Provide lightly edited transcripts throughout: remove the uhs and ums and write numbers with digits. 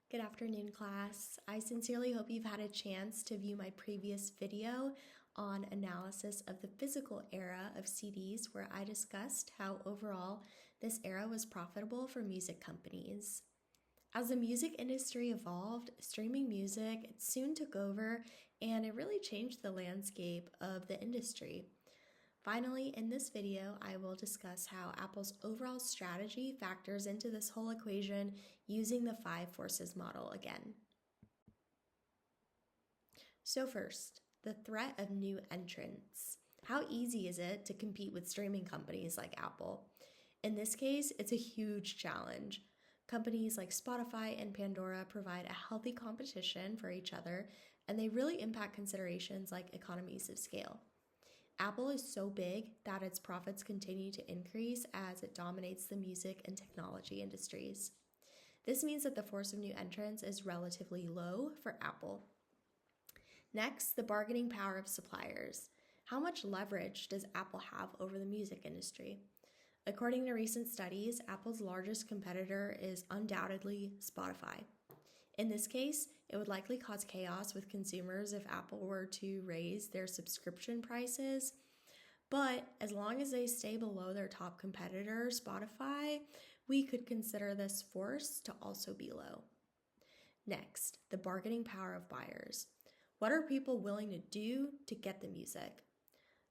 Good afternoon, class. I sincerely hope you've had a chance to view my previous video on analysis of the physical era of CDs, where I discussed how overall this era was profitable for music companies. As the music industry evolved, streaming music soon took over, and it really changed the landscape of the industry. Finally, in this video, I will discuss how Apple's overall strategy factors into this whole equation using the 5 forces model again. So first, the threat of new entrants. How easy is it to compete with streaming companies like Apple? In this case, it's a huge challenge. Companies like Spotify and Pandora provide a healthy competition for each other, and they really impact considerations like economies of scale. Apple is so big that its profits continue to increase as it dominates the music and technology industries. This means that the force of new entrants is relatively low for Apple. Next, the bargaining power of suppliers. How much leverage does Apple have over the music industry? According to recent studies, Apple's largest competitor is undoubtedly Spotify. In this case, it would likely cause chaos with consumers if Apple were to raise their subscription prices. But as long as they stay below their top competitor, Spotify, we could consider this force to also be low. Next, the bargaining power of buyers. What are people willing to do to get the music?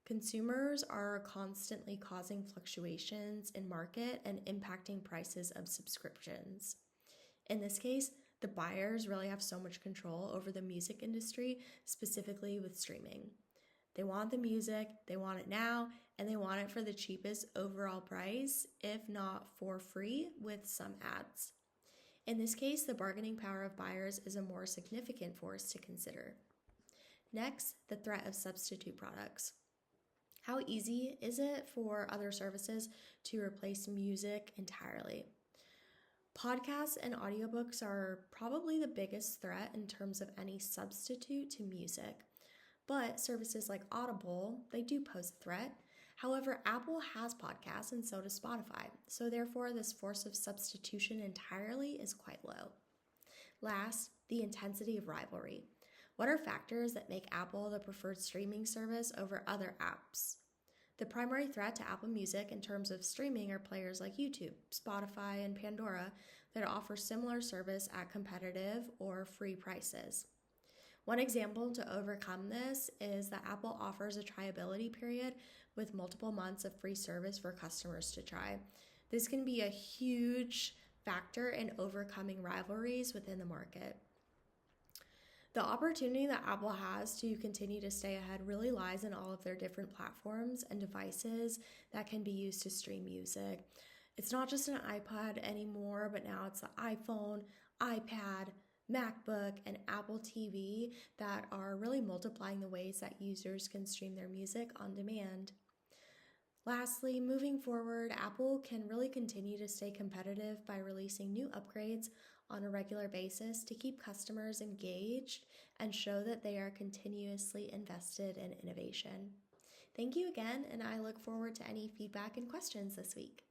Consumers are constantly causing fluctuations in market and impacting prices of subscriptions. In this case, the buyers really have so much control over the music industry, specifically with streaming. They want the music, they want it now, and they want it for the cheapest overall price, if not for free with some ads. In this case, the bargaining power of buyers is a more significant force to consider. Next, the threat of substitute products. How easy is it for other services to replace music entirely? Podcasts and audiobooks are probably the biggest threat in terms of any substitute to music. But services like Audible, they do pose a threat. However, Apple has podcasts and so does Spotify. So therefore, this force of substitution entirely is quite low. Last, the intensity of rivalry. What are factors that make Apple the preferred streaming service over other apps? The primary threat to Apple Music in terms of streaming are players like YouTube, Spotify, and Pandora that offer similar service at competitive or free prices. One example to overcome this is that Apple offers a triability period with multiple months of free service for customers to try. This can be a huge factor in overcoming rivalries within the market. The opportunity that Apple has to continue to stay ahead really lies in all of their different platforms and devices that can be used to stream music. It's not just an iPod anymore, but now it's the iPhone, iPad, MacBook, and Apple TV that are really multiplying the ways that users can stream their music on demand. Lastly, moving forward, Apple can really continue to stay competitive by releasing new upgrades on a regular basis to keep customers engaged and show that they are continuously invested in innovation. Thank you again, and I look forward to any feedback and questions this week.